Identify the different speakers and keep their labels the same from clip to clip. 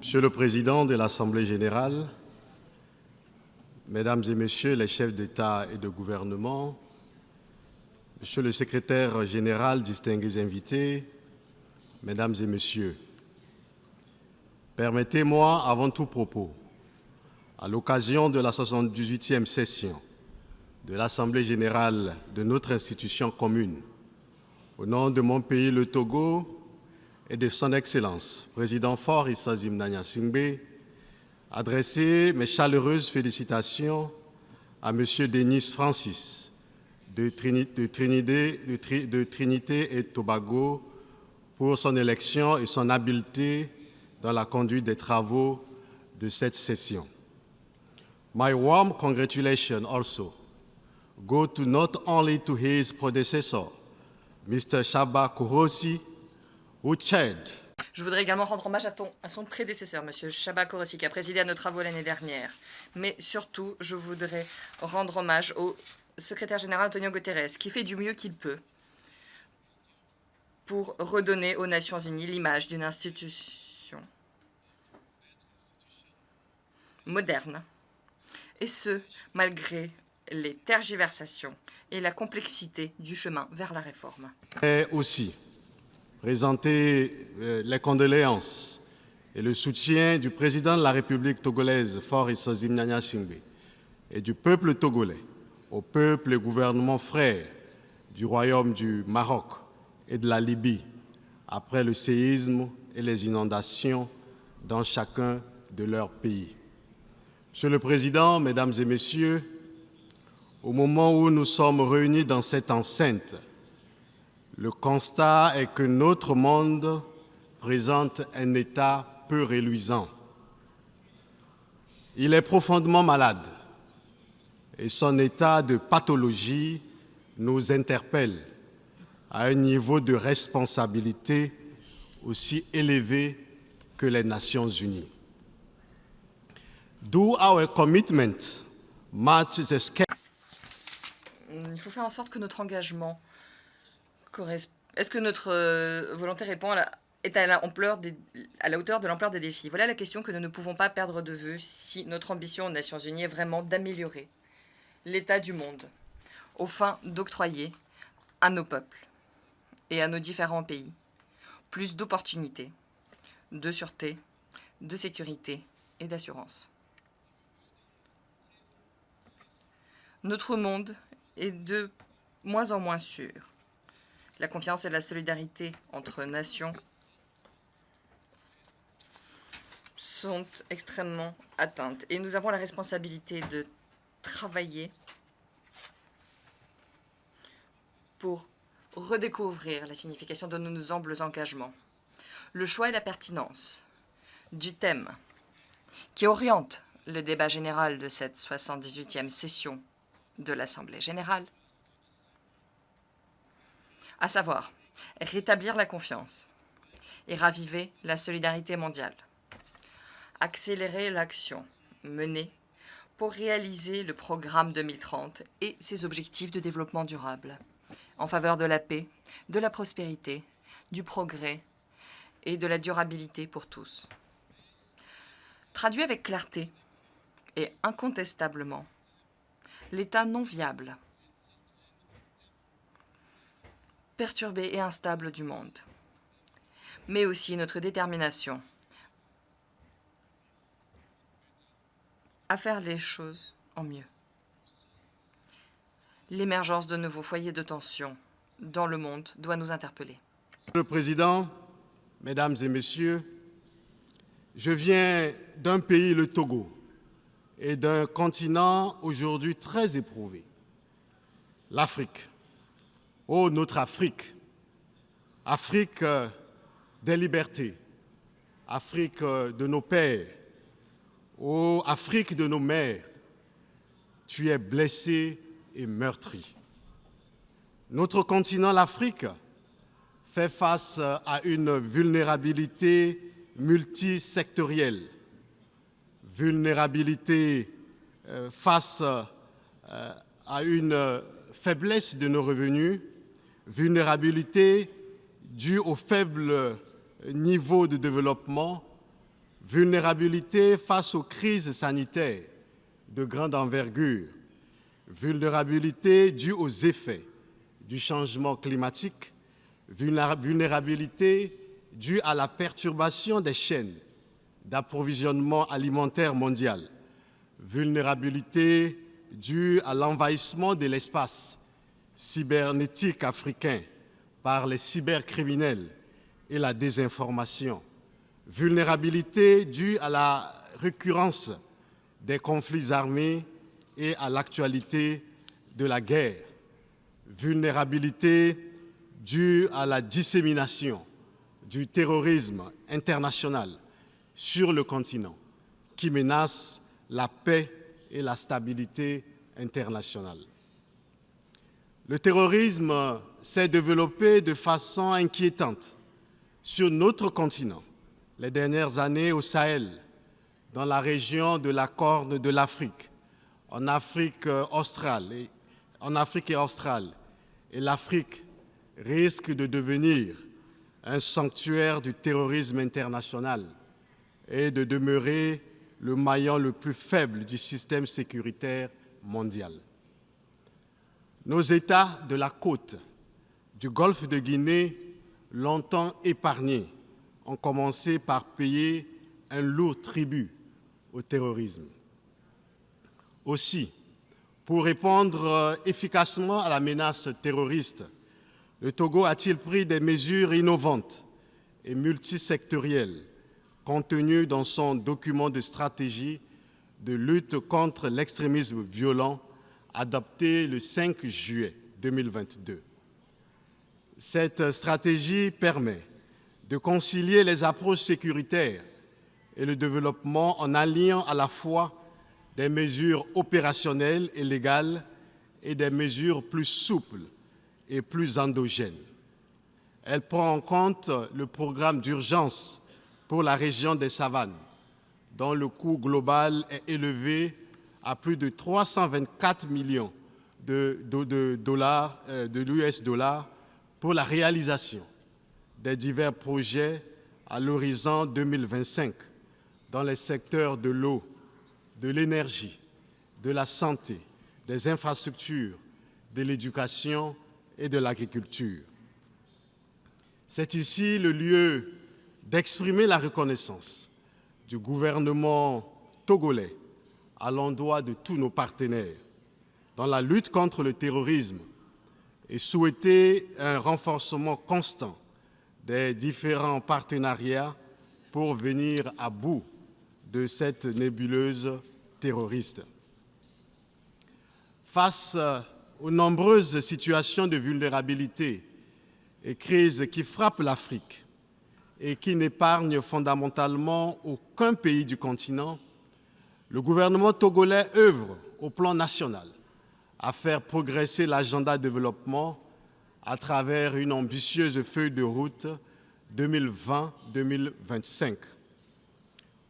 Speaker 1: Monsieur le Président de l'Assemblée générale, Mesdames et Messieurs les chefs d'État et de gouvernement, Monsieur le Secrétaire général, distingués invités, Mesdames et Messieurs, permettez-moi, avant tout propos, à l'occasion de la 78e session de l'Assemblée générale de notre institution commune, au nom de mon pays, le Togo, et de son Excellence, Président Faure Issa Zimna Singbe, adresser mes chaleureuses félicitations à M. Denis Francis de Trinité et Tobago pour son élection et son habileté dans la conduite des travaux de cette session. My warm congratulations also go to not only to his predecessor, Mr. Shaba Kourosi, who chaired.
Speaker 2: Je voudrais également rendre hommage à son prédécesseur, M. Shaba Kourosi, qui a présidé à nos travaux l'année dernière. Mais surtout, je voudrais rendre hommage au secrétaire général Antonio Guterres, qui fait du mieux qu'il peut pour redonner aux Nations Unies l'image d'une institution moderne, et ce, malgré les tergiversations et la complexité du chemin vers la réforme.
Speaker 1: Et aussi présenter les condoléances et le soutien du président de la République togolaise, Faure Issa Zimna Singbe, et du peuple togolais au peuple et gouvernement frère du Royaume du Maroc et de la Libye après le séisme et les inondations dans chacun de leurs pays. Monsieur le Président, Mesdames et Messieurs, au moment où nous sommes réunis dans cette enceinte, le constat est que notre monde présente un état peu reluisant. Il est profondément malade et son état de pathologie nous interpelle à un niveau de responsabilité aussi élevé que les Nations Unies. Do our commitment match the scale?
Speaker 2: Il faut faire en sorte que notre engagement corresponde. Est-ce que notre volonté répond est à la hauteur de l'ampleur des défis? Voilà la question que nous ne pouvons pas perdre de vue si notre ambition aux Nations Unies est vraiment d'améliorer l'état du monde aux fins d'octroyer à nos peuples et à nos différents pays plus d'opportunités, de sûreté, de sécurité et d'assurance. Notre monde est de moins en moins sûr. La confiance et la solidarité entre nations sont extrêmement atteintes et nous avons la responsabilité de travailler pour redécouvrir la signification de nos humbles engagements. Le choix et la pertinence du thème qui oriente le débat général de cette 78e session de l'Assemblée générale, à savoir rétablir la confiance et raviver la solidarité mondiale, accélérer l'action menée pour réaliser le programme 2030 et ses objectifs de développement durable en faveur de la paix, de la prospérité, du progrès et de la durabilité pour tous. Traduit avec clarté et incontestablement l'état non viable, perturbé et instable du monde, mais aussi notre détermination à faire les choses en mieux. L'émergence de nouveaux foyers de tension dans le monde doit nous interpeller.
Speaker 1: Monsieur le Président, Mesdames et Messieurs, je viens d'un pays, le Togo, et d'un continent aujourd'hui très éprouvé, l'Afrique. Oh, notre Afrique, Afrique des libertés, Afrique de nos pères, oh, Afrique de nos mères, tu es blessé et meurtri. Notre continent, l'Afrique, fait face à une vulnérabilité multisectorielle, vulnérabilité face à une faiblesse de nos revenus, vulnérabilité due au faible niveau de développement vulnérabilité face aux crises sanitaires de grande envergure, vulnérabilité due aux effets du changement climatique, vulnérabilité due à la perturbation des chaînes d'approvisionnement alimentaire mondial, vulnérabilité due à l'envahissement de l'espace cybernétique africain par les cybercriminels et la désinformation, vulnérabilité due à la récurrence des conflits armés et à l'actualité de la guerre, vulnérabilité due à la dissémination du terrorisme international sur le continent qui menace la paix et la stabilité internationale. Le terrorisme s'est développé de façon inquiétante sur notre continent les dernières années au Sahel, dans la région de la Corne de l'Afrique, en Afrique australe. Et l'Afrique risque de devenir un sanctuaire du terrorisme international et de demeurer le maillon le plus faible du système sécuritaire mondial. Nos États de la côte du Golfe de Guinée, longtemps épargnés, ont commencé par payer un lourd tribut au terrorisme. Aussi, pour répondre efficacement à la menace terroriste, le Togo a-t-il pris des mesures innovantes et multisectorielles contenues dans son document de stratégie de lutte contre l'extrémisme violent adopté le 5 juillet 2022. Cette stratégie permet de concilier les approches sécuritaires et le développement en alliant à la fois des mesures opérationnelles et légales et des mesures plus souples et plus endogènes. Elle prend en compte le programme d'urgence pour la région des savanes, dont le coût global est élevé à plus de 324 millions de l'US dollars pour la réalisation des divers projets à l'horizon 2025 dans les secteurs de l'eau, de l'énergie, de la santé, des infrastructures, de l'éducation et de l'agriculture. C'est ici le lieu d'exprimer la reconnaissance du gouvernement togolais à l'endroit de tous nos partenaires dans la lutte contre le terrorisme et souhaiter un renforcement constant des différents partenariats pour venir à bout de cette nébuleuse terroriste. Face aux nombreuses situations de vulnérabilité et crises qui frappent l'Afrique et qui n'épargnent fondamentalement aucun pays du continent, le gouvernement togolais œuvre au plan national à faire progresser l'agenda de développement à travers une ambitieuse feuille de route 2020-2025.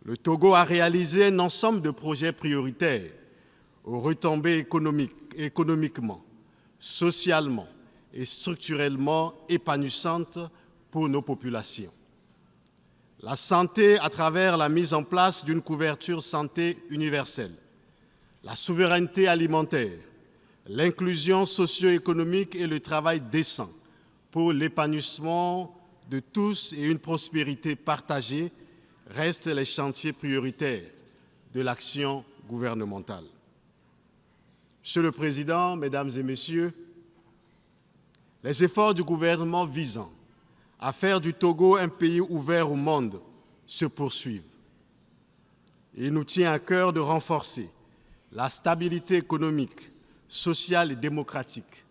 Speaker 1: Le Togo a réalisé un ensemble de projets prioritaires aux retombées économiquement, socialement et structurellement épanouissantes pour nos populations. La santé à travers la mise en place d'une couverture santé universelle, la souveraineté alimentaire, l'inclusion socio-économique et le travail décent pour l'épanouissement de tous et une prospérité partagée restent les chantiers prioritaires de l'action gouvernementale. Monsieur le Président, Mesdames et Messieurs, les efforts du gouvernement visant à faire du Togo un pays ouvert au monde se poursuivent. Il nous tient à cœur de renforcer la stabilité économique, sociale et démocratique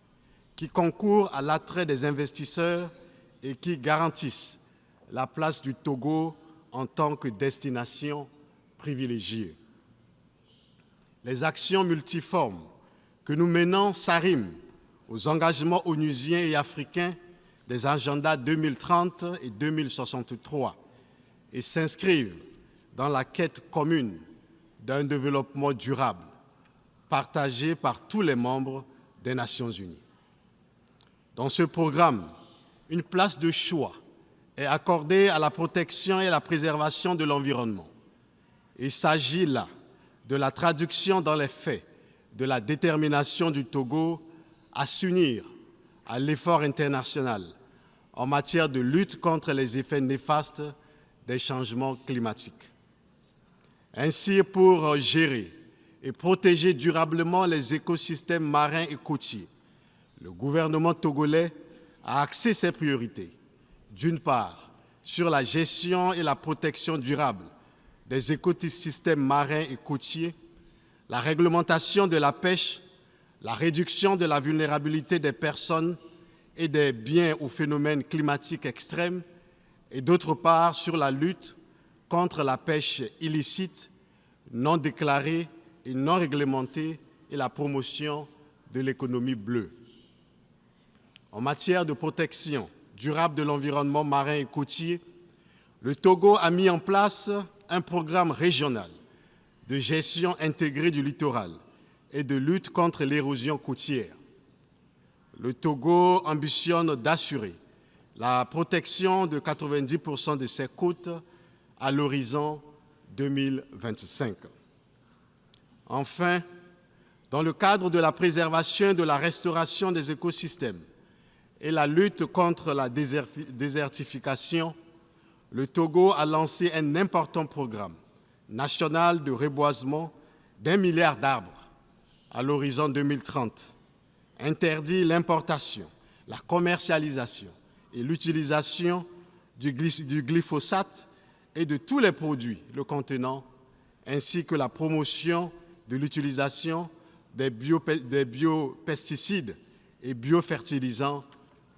Speaker 1: qui concourent à l'attrait des investisseurs et qui garantissent la place du Togo en tant que destination privilégiée. Les actions multiformes que nous menons s'arriment aux engagements onusiens et africains des agendas 2030 et 2063 et s'inscrivent dans la quête commune d'un développement durable, partagé par tous les membres des Nations Unies. Dans ce programme, une place de choix est accordée à la protection et à la préservation de l'environnement. Il s'agit là de la traduction dans les faits de la détermination du Togo à s'unir à l'effort international en matière de lutte contre les effets néfastes des changements climatiques. Ainsi, pour gérer et protéger durablement les écosystèmes marins et côtiers, le gouvernement togolais a axé ses priorités, d'une part, sur la gestion et la protection durable des écosystèmes marins et côtiers, la réglementation de la pêche, la réduction de la vulnérabilité des personnes et des biens aux phénomènes climatiques extrêmes, et d'autre part, sur la lutte contre la pêche illicite, non déclarée et non réglementée et la promotion de l'économie bleue. En matière de protection durable de l'environnement marin et côtier, le Togo a mis en place un programme régional de gestion intégrée du littoral et de lutte contre l'érosion côtière. Le Togo ambitionne d'assurer la protection de 90% de ses côtes à l'horizon 2025. Enfin, dans le cadre de la préservation et de la restauration des écosystèmes et la lutte contre la désertification, le Togo a lancé un important programme national de reboisement d'1 milliard d'arbres à l'horizon 2030, interdit l'importation, la commercialisation et l'utilisation du glyphosate et de tous les produits le contenant, ainsi que la promotion de l'utilisation des biopesticides et biofertilisants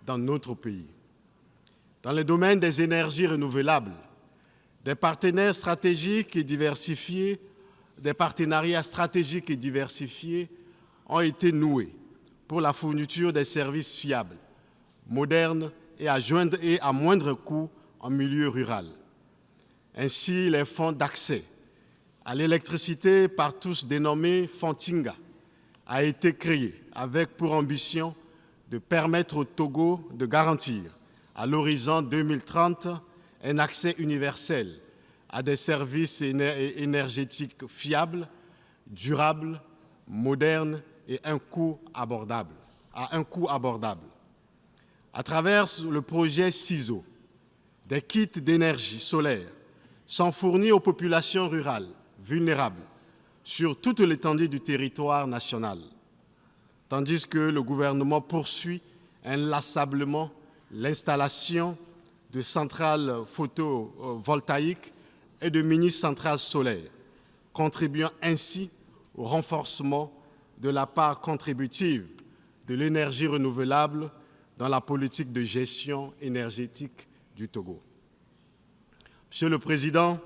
Speaker 1: dans notre pays. Dans le domaine des énergies renouvelables, des partenariats stratégiques et diversifiés ont été noués pour la fourniture des services fiables, modernes et à moindre coût en milieu rural. Ainsi, les fonds d'accès à l'électricité par tous dénommé Fonds Tinga a été créé avec pour ambition de permettre au Togo de garantir à l'horizon 2030 un accès universel à des services énergétiques fiables, durables, modernes et à un coût abordable. À travers le projet CISO, des kits d'énergie solaire sont fournis aux populations rurales vulnérables sur toute l'étendue du territoire national, tandis que le gouvernement poursuit inlassablement l'installation de centrales photovoltaïques et de mini-centrales solaires, contribuant ainsi au renforcement de la part contributive de l'énergie renouvelable dans la politique de gestion énergétique du Togo. Monsieur le Président,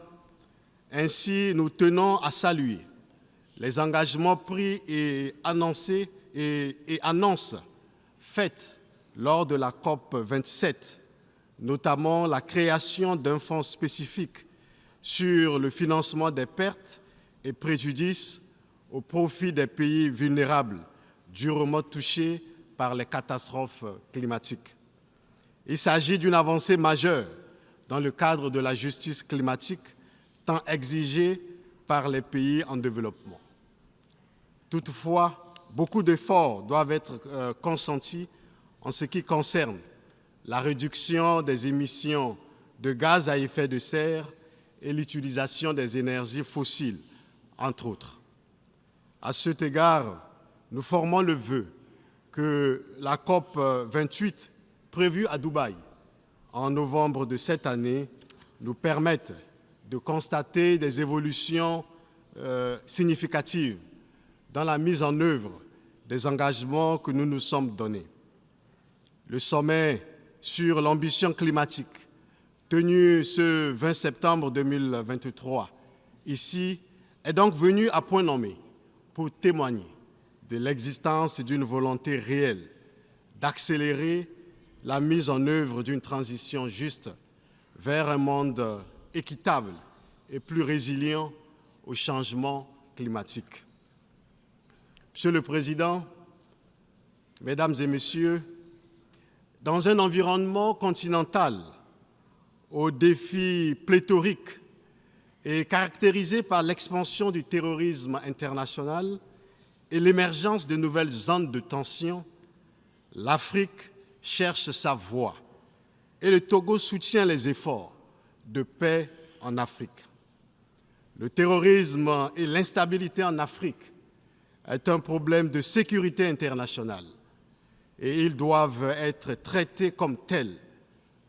Speaker 1: ainsi nous tenons à saluer les engagements pris et annonces faites lors de la COP 27, notamment la création d'un fonds spécifique sur le financement des pertes et préjudices au profit des pays vulnérables durement touchés par les catastrophes climatiques. Il s'agit d'une avancée majeure dans le cadre de la justice climatique tant exigée par les pays en développement. Toutefois, beaucoup d'efforts doivent être consentis en ce qui concerne la réduction des émissions de gaz à effet de serre et l'utilisation des énergies fossiles, entre autres. À cet égard, nous formons le vœu que la COP 28, prévue à Dubaï en novembre de cette année, nous permette de constater des évolutions significatives dans la mise en œuvre des engagements que nous nous sommes donnés. Le sommet sur l'ambition climatique, tenu ce 20 septembre 2023, ici, est donc venu à point nommé pour témoigner de l'existence d'une volonté réelle d'accélérer la mise en œuvre d'une transition juste vers un monde équitable et plus résilient au changement climatique. Monsieur le Président, Mesdames et Messieurs, dans un environnement continental aux défis pléthoriques et caractérisée par l'expansion du terrorisme international et l'émergence de nouvelles zones de tension, l'Afrique cherche sa voie et le Togo soutient les efforts de paix en Afrique. Le terrorisme et l'instabilité en Afrique est un problème de sécurité internationale et ils doivent être traités comme tels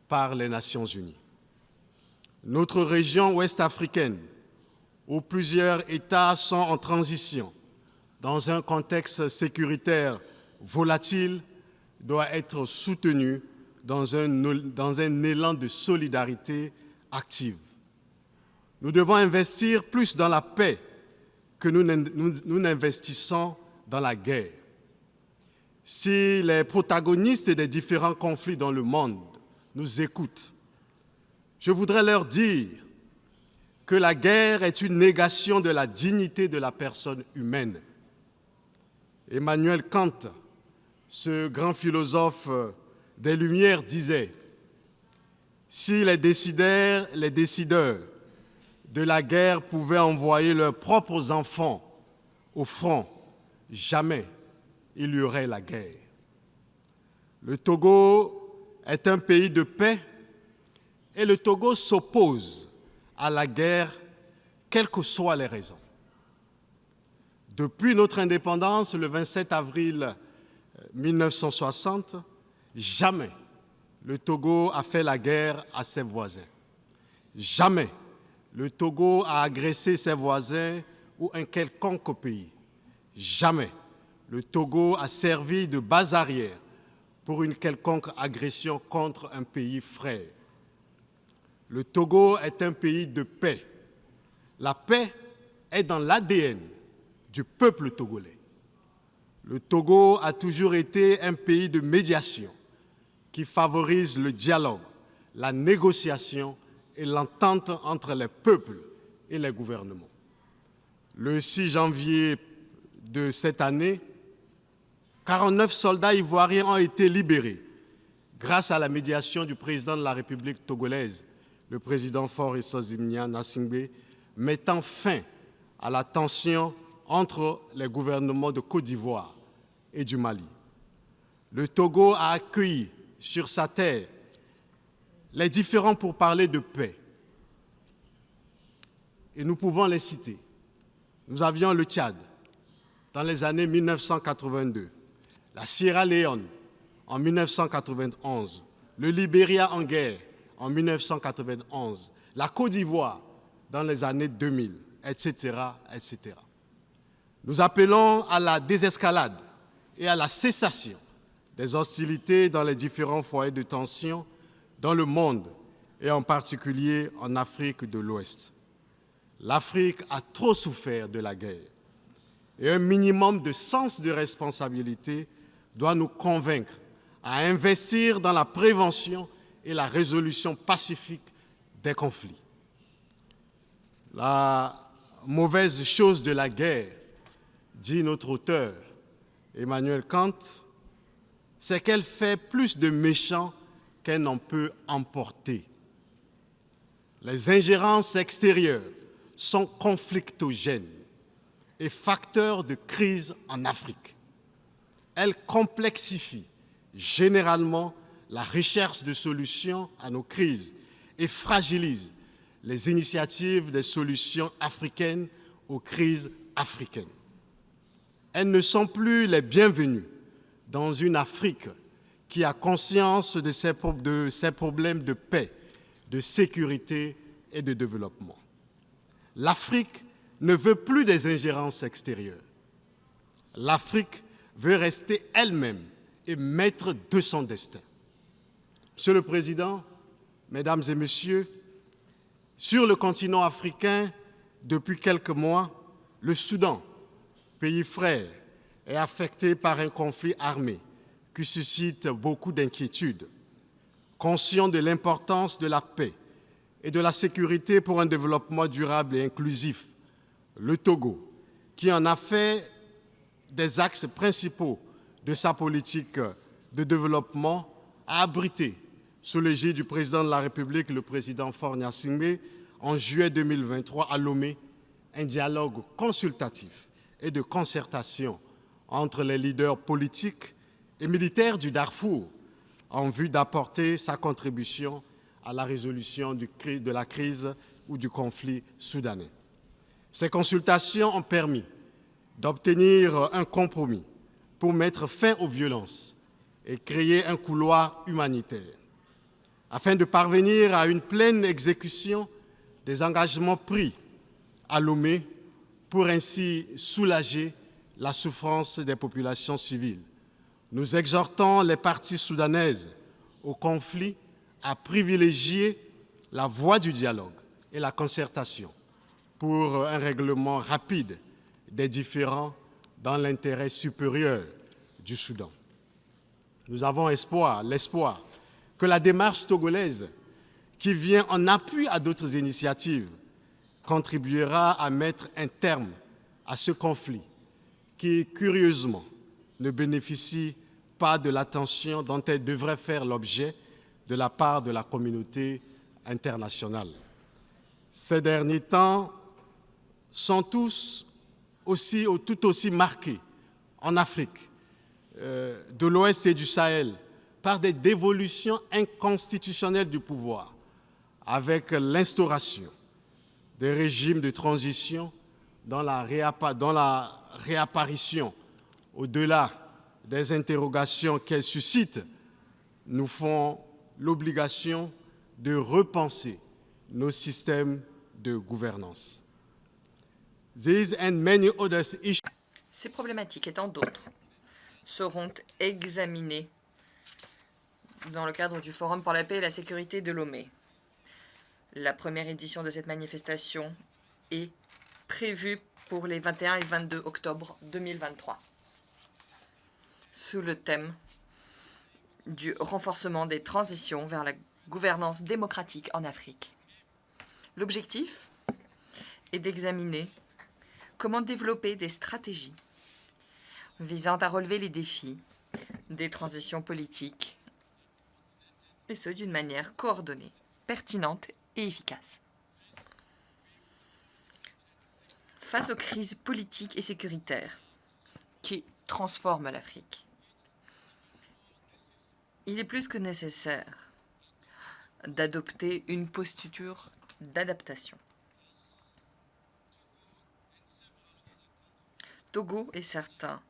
Speaker 1: par les Nations unies. Notre région ouest-africaine, où plusieurs États sont en transition, dans un contexte sécuritaire volatile, doit être soutenue dans un élan de solidarité active. Nous devons investir plus dans la paix que nous n'investissons dans la guerre. Si les protagonistes des différents conflits dans le monde nous écoutent, je voudrais leur dire que la guerre est une négation de la dignité de la personne humaine. Emmanuel Kant, ce grand philosophe des Lumières, disait « Si les décideurs de la guerre pouvaient envoyer leurs propres enfants au front, jamais il y aurait la guerre. » Le Togo est un pays de paix et le Togo s'oppose à la guerre, quelles que soient les raisons. Depuis notre indépendance, le 27 avril 1960, jamais le Togo a fait la guerre à ses voisins. Jamais le Togo a agressé ses voisins ou un quelconque pays. Jamais le Togo a servi de base arrière pour une quelconque agression contre un pays frère. Le Togo est un pays de paix. La paix est dans l'ADN du peuple togolais. Le Togo a toujours été un pays de médiation qui favorise le dialogue, la négociation et l'entente entre les peuples et les gouvernements. Le 6 janvier de cette année, 49 soldats ivoiriens ont été libérés grâce à la médiation du président de la République togolaise, le président Faure Issozimnia Nsingbe, mettant fin à la tension entre les gouvernements de Côte d'Ivoire et du Mali. Le Togo a accueilli sur sa terre les différents pourparlers de paix. Et nous pouvons les citer. Nous avions le Tchad dans les années 1982, la Sierra Leone en 1991, le Libéria en guerre en 1991, la Côte d'Ivoire dans les années 2000, etc., etc. Nous appelons à la désescalade et à la cessation des hostilités dans les différents foyers de tension dans le monde et en particulier en Afrique de l'Ouest. L'Afrique a trop souffert de la guerre et un minimum de sens de responsabilité doit nous convaincre à investir dans la prévention et la résolution pacifique des conflits. La mauvaise chose de la guerre, dit notre auteur Emmanuel Kant, c'est qu'elle fait plus de méchants qu'elle n'en peut emporter. Les ingérences extérieures sont conflictogènes et facteurs de crise en Afrique. Elles complexifient généralement la recherche de solutions à nos crises et fragilisent les initiatives des solutions africaines aux crises africaines. Elles ne sont plus les bienvenues dans une Afrique qui a conscience de ses problèmes de paix, de sécurité et de développement. L'Afrique ne veut plus des ingérences extérieures. L'Afrique veut rester elle-même et maître de son destin. Monsieur le Président, Mesdames et Messieurs, sur le continent africain, depuis quelques mois, le Soudan, pays frère, est affecté par un conflit armé qui suscite beaucoup d'inquiétudes. Conscient de l'importance de la paix et de la sécurité pour un développement durable et inclusif, le Togo, qui en a fait des axes principaux de sa politique de développement, a abrité sous l'égide du président de la République, le président Faure Gnassingbé, en juillet 2023 à Lomé, un dialogue consultatif et de concertation entre les leaders politiques et militaires du Darfour en vue d'apporter sa contribution à la résolution de la crise ou du conflit soudanais. Ces consultations ont permis d'obtenir un compromis pour mettre fin aux violences et créer un couloir humanitaire, afin de parvenir à une pleine exécution des engagements pris à Lomé pour ainsi soulager la souffrance des populations civiles. Nous exhortons les parties soudanaises au conflit à privilégier la voie du dialogue et la concertation pour un règlement rapide des différends dans l'intérêt supérieur du Soudan. Nous avons l'espoir que la démarche togolaise, qui vient en appui à d'autres initiatives, contribuera à mettre un terme à ce conflit qui, curieusement, ne bénéficie pas de l'attention dont elle devrait faire l'objet de la part de la communauté internationale. Ces derniers temps sont tout aussi marqués en Afrique, de l'Ouest et du Sahel, par des dévolutions inconstitutionnelles du pouvoir, avec l'instauration des régimes de transition dont la réapparition, au-delà des interrogations qu'elle suscite, nous font l'obligation de repenser nos systèmes de gouvernance. These and many other issues.
Speaker 2: Ces problématiques et tant d'autres seront examinées dans le cadre du Forum pour la paix et la sécurité de Lomé. La première édition de cette manifestation est prévue pour les 21 et 22 octobre 2023, sous le thème du renforcement des transitions vers la gouvernance démocratique en Afrique. L'objectif est d'examiner comment développer des stratégies visant à relever les défis des transitions politiques, et ce d'une manière coordonnée, pertinente et efficace. Face aux crises politiques et sécuritaires qui transforment l'Afrique, il est plus que nécessaire d'adopter une posture d'adaptation. Togo et certains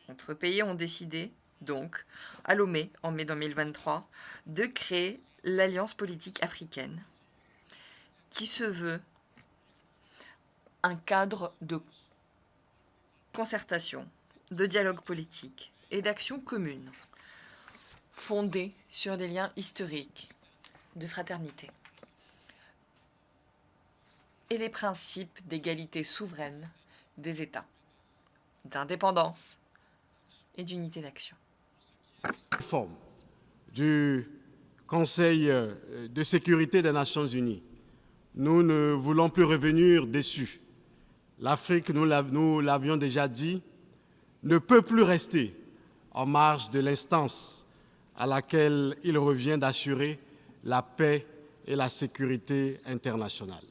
Speaker 2: autres pays ont décidé, donc, à Lomé, en mai 2023, de créer l'Alliance politique africaine, qui se veut un cadre de concertation, de dialogue politique et d'action commune, fondé sur des liens historiques de fraternité et les principes d'égalité souveraine des États, d'indépendance et d'unité d'action.
Speaker 1: Forme du Conseil de sécurité des Nations Unies. Nous ne voulons plus revenir dessus. L'Afrique, nous l'avions déjà dit, ne peut plus rester en marge de l'instance à laquelle il revient d'assurer la paix et la sécurité internationale.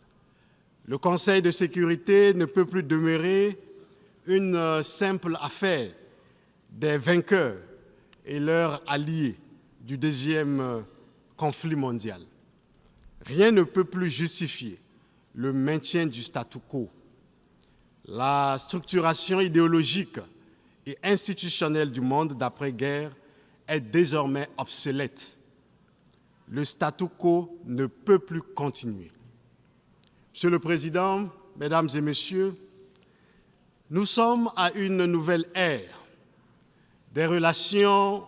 Speaker 1: Le Conseil de sécurité ne peut plus demeurer une simple affaire des vainqueurs et leurs alliés du deuxième conflit mondial. Rien ne peut plus justifier le maintien du statu quo. La structuration idéologique et institutionnelle du monde d'après-guerre est désormais obsolète. Le statu quo ne peut plus continuer. Monsieur le Président, Mesdames et Messieurs, nous sommes à une nouvelle ère des relations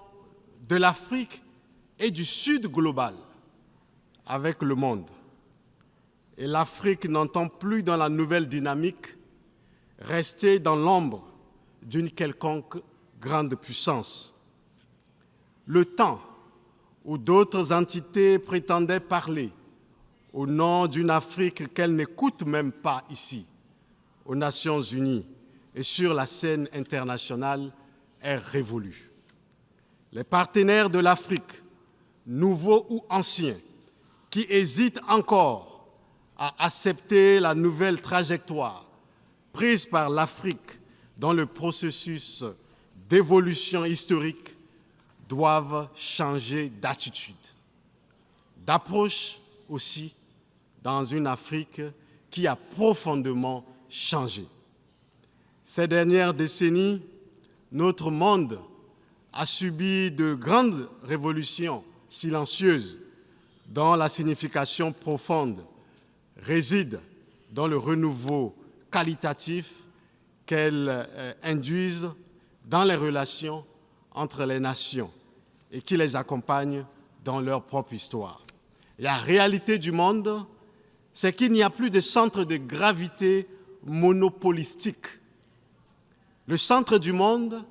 Speaker 1: de l'Afrique et du Sud global avec le monde. Et l'Afrique n'entend plus dans la nouvelle dynamique rester dans l'ombre d'une quelconque grande puissance. Le temps où d'autres entités prétendaient parler au nom d'une Afrique qu'elles n'écoutent même pas ici, aux Nations Unies et sur la scène internationale, est révolue. Les partenaires de l'Afrique nouveaux ou anciens, qui hésitent encore à accepter la nouvelle trajectoire prise par l'Afrique dans le processus d'évolution historique, doivent changer d'attitude, d'approche aussi, dans une Afrique qui a profondément changé. Ces dernières décennies, notre monde a subi de grandes révolutions silencieuses dont la signification profonde réside dans le renouveau qualitatif qu'elles induisent dans les relations entre les nations et qui les accompagnent dans leur propre histoire. La réalité du monde, c'est qu'il n'y a plus de centre de gravité monopolistique. Le centre du monde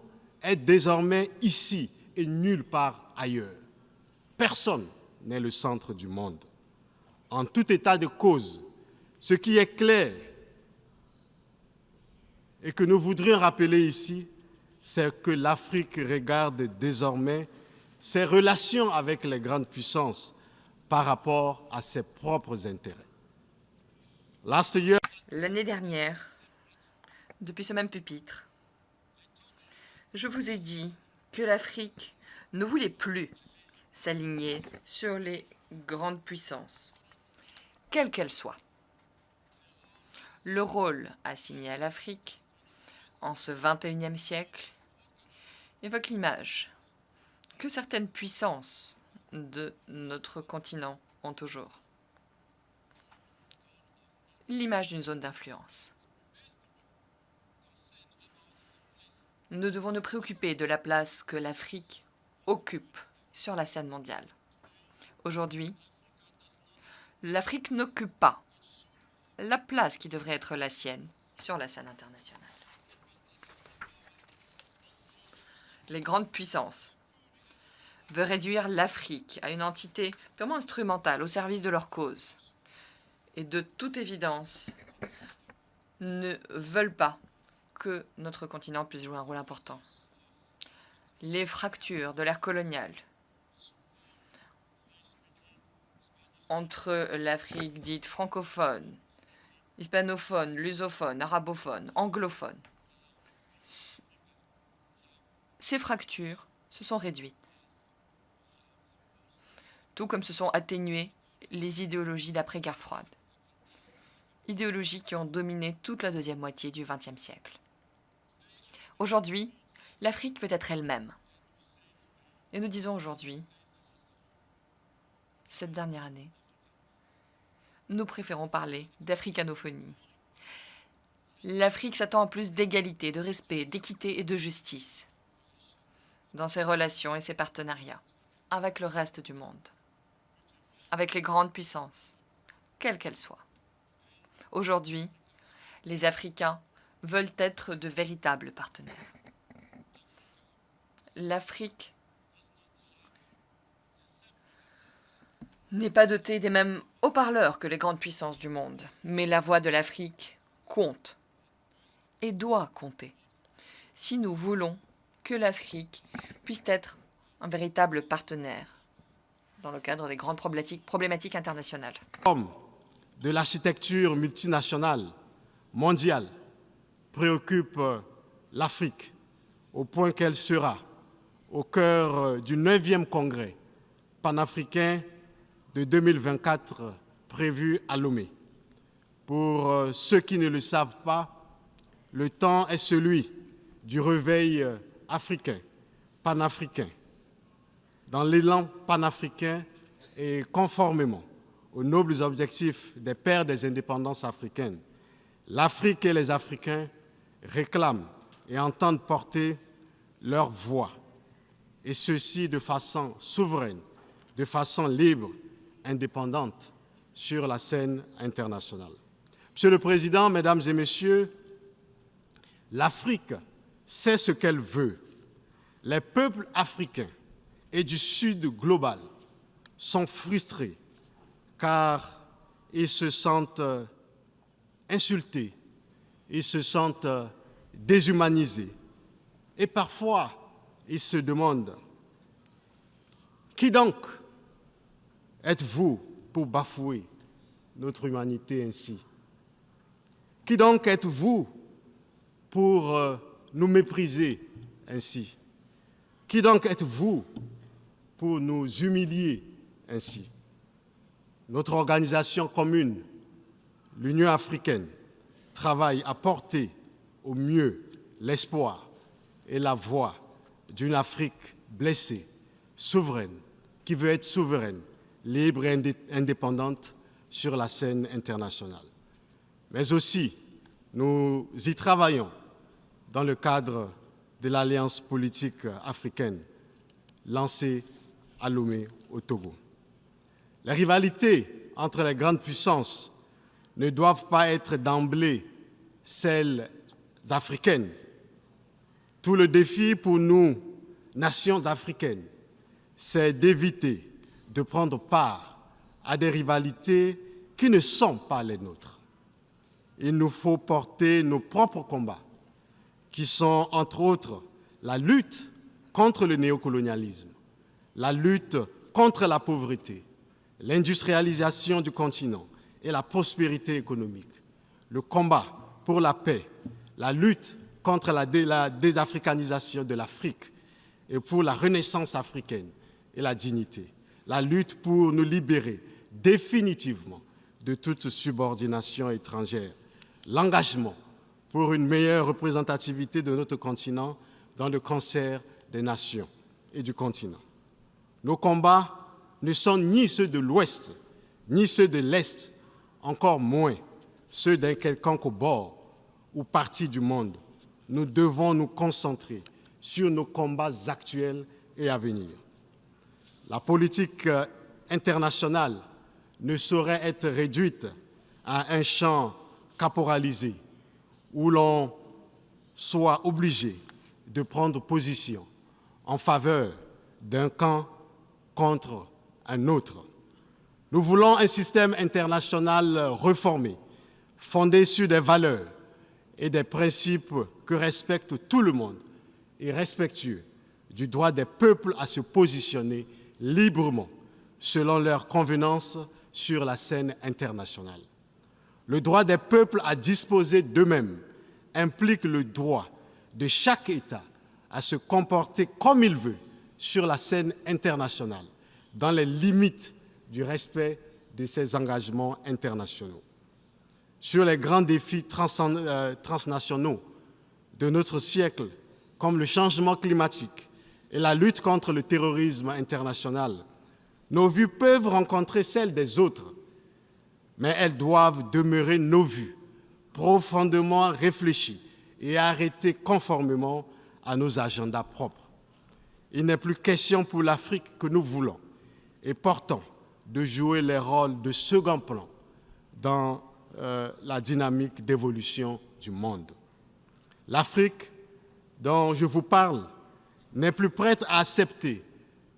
Speaker 1: est désormais ici et nulle part ailleurs. Personne n'est le centre du monde. En tout état de cause, ce qui est clair et que nous voudrions rappeler ici, c'est que l'Afrique regarde désormais ses relations avec les grandes puissances par rapport à ses propres intérêts.
Speaker 2: L'année dernière, depuis ce même pupitre, je vous ai dit que l'Afrique ne voulait plus s'aligner sur les grandes puissances, quelles qu'elles soient. Le rôle assigné à l'Afrique en ce XXIe siècle évoque l'image que certaines puissances de notre continent ont toujours. L'image d'une zone d'influence. Nous devons nous préoccuper de la place que l'Afrique occupe sur la scène mondiale. Aujourd'hui, l'Afrique n'occupe pas la place qui devrait être la sienne sur la scène internationale. Les grandes puissances veulent réduire l'Afrique à une entité purement instrumentale au service de leur cause. Et de toute évidence, ne veulent pas que notre continent puisse jouer un rôle important. Les fractures de l'ère coloniale entre l'Afrique dite francophone, hispanophone, lusophone, arabophone, anglophone, ces fractures se sont réduites, tout comme se sont atténuées les idéologies d'après-guerre froide, idéologies qui ont dominé toute la deuxième moitié du XXe siècle. Aujourd'hui, l'Afrique veut être elle-même. Et nous disons aujourd'hui, cette dernière année, nous préférons parler d'africanophonie. L'Afrique s'attend à plus d'égalité, de respect, d'équité et de justice dans ses relations et ses partenariats avec le reste du monde, avec les grandes puissances, quelles qu'elles soient. Aujourd'hui, les Africains veulent être de véritables partenaires. L'Afrique n'est pas dotée des mêmes haut-parleurs que les grandes puissances du monde, mais la voix de l'Afrique compte et doit compter si nous voulons que l'Afrique puisse être un véritable partenaire dans le cadre des grandes problématiques internationales.
Speaker 1: De l'architecture multinationale mondiale préoccupe l'Afrique au point qu'elle sera au cœur du 9e congrès panafricain de 2024 prévu à Lomé. Pour ceux qui ne le savent pas, le temps est celui du réveil africain, panafricain. Dans l'élan panafricain et conformément aux nobles objectifs des pères des indépendances africaines, l'Afrique et les Africains réclament et entendent porter leur voix, et ceci de façon souveraine, de façon libre, indépendante, sur la scène internationale. Monsieur le Président, Mesdames et Messieurs, l'Afrique sait ce qu'elle veut. Les peuples africains et du Sud global sont frustrés car ils se sentent insultés, ils se sentent déshumanisés. Et parfois, ils se demandent qui donc êtes-vous pour bafouer notre humanité ainsi? Qui donc êtes-vous pour nous mépriser ainsi? Qui donc êtes-vous pour nous humilier ainsi? Notre organisation commune, l'Union africaine, travaille à porter au mieux l'espoir et la voix d'une Afrique blessée, souveraine, qui veut être souveraine, libre et indépendante sur la scène internationale. Mais aussi, nous y travaillons dans le cadre de l'Alliance politique africaine lancée à Lomé, au Togo. Les rivalités entre les grandes puissances ne doivent pas être d'emblée celles africaines. Tout le défi pour nous, nations africaines, c'est d'éviter de prendre part à des rivalités qui ne sont pas les nôtres. Il nous faut porter nos propres combats, qui sont entre autres la lutte contre le néocolonialisme, la lutte contre la pauvreté, l'industrialisation du continent et la prospérité économique, le combat pour la paix, la lutte contre la désafricanisation de l'Afrique et pour la renaissance africaine et la dignité, la lutte pour nous libérer définitivement de toute subordination étrangère, l'engagement pour une meilleure représentativité de notre continent dans le concert des nations et du continent. Nos combats ne sont ni ceux de l'Ouest, ni ceux de l'Est, encore moins ceux d'un quelconque bord ou partie du monde. Nous devons nous concentrer sur nos combats actuels et à venir. La politique internationale ne saurait être réduite à un champ caporalisé où l'on soit obligé de prendre position en faveur d'un camp contre un autre. Nous voulons un système international réformé, fondé sur des valeurs et des principes que respecte tout le monde et respectueux du droit des peuples à se positionner librement selon leurs convenances sur la scène internationale. Le droit des peuples à disposer d'eux-mêmes implique le droit de chaque État à se comporter comme il veut sur la scène internationale, dans les limites du respect de ses engagements internationaux. Sur les grands défis transnationaux de notre siècle, comme le changement climatique et la lutte contre le terrorisme international, nos vues peuvent rencontrer celles des autres, mais elles doivent demeurer nos vues, profondément réfléchies et arrêtées conformément à nos agendas propres. Il n'est plus question pour l'Afrique que nous voulons et portons de jouer les rôles de second plan dans la dynamique d'évolution du monde. L'Afrique dont je vous parle n'est plus prête à accepter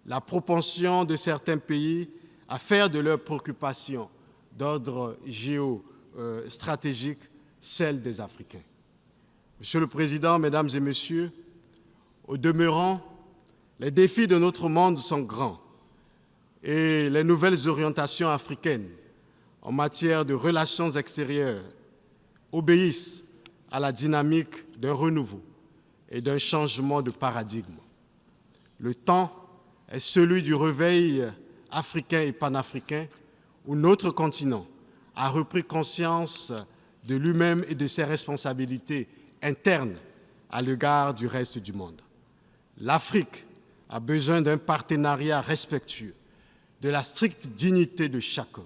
Speaker 1: la propension de certains pays à faire de leurs préoccupations d'ordre géostratégique celles des Africains. Monsieur le Président, Mesdames et Messieurs, au demeurant, les défis de notre monde sont grands et les nouvelles orientations africaines en matière de relations extérieures obéissent à la dynamique d'un renouveau et d'un changement de paradigme. Le temps est celui du réveil africain et panafricain où notre continent a repris conscience de lui-même et de ses responsabilités internes à l'égard du reste du monde. L'Afrique a besoin d'un partenariat respectueux de la stricte dignité de chacun.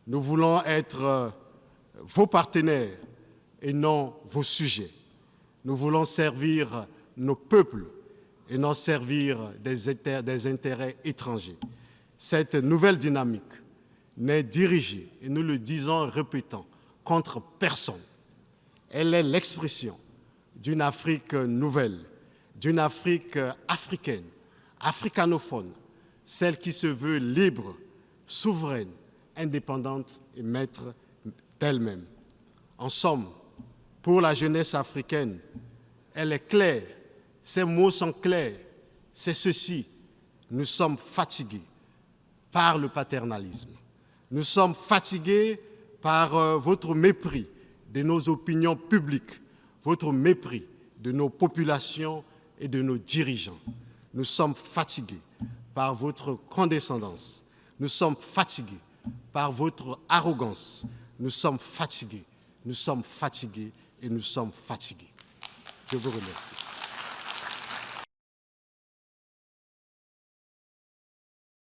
Speaker 1: Nous voulons être vos partenaires et non vos sujets. Nous voulons servir nos peuples et non servir des intérêts étrangers. Cette nouvelle dynamique n'est dirigée, et nous le disons et répétons, contre personne. Elle est l'expression d'une Afrique nouvelle, d'une Afrique africaine, africanophone, celle qui se veut libre, souveraine, indépendante et maître d'elle-même. En somme, pour la jeunesse africaine, elle est claire, ses mots sont clairs, c'est ceci, nous sommes fatigués, par le paternalisme. Nous sommes fatigués par votre mépris de nos opinions publiques, votre mépris de nos populations et de nos dirigeants. Nous sommes fatigués par votre condescendance. Nous sommes fatigués par votre arrogance. Nous sommes fatigués et nous sommes fatigués. Je vous remercie.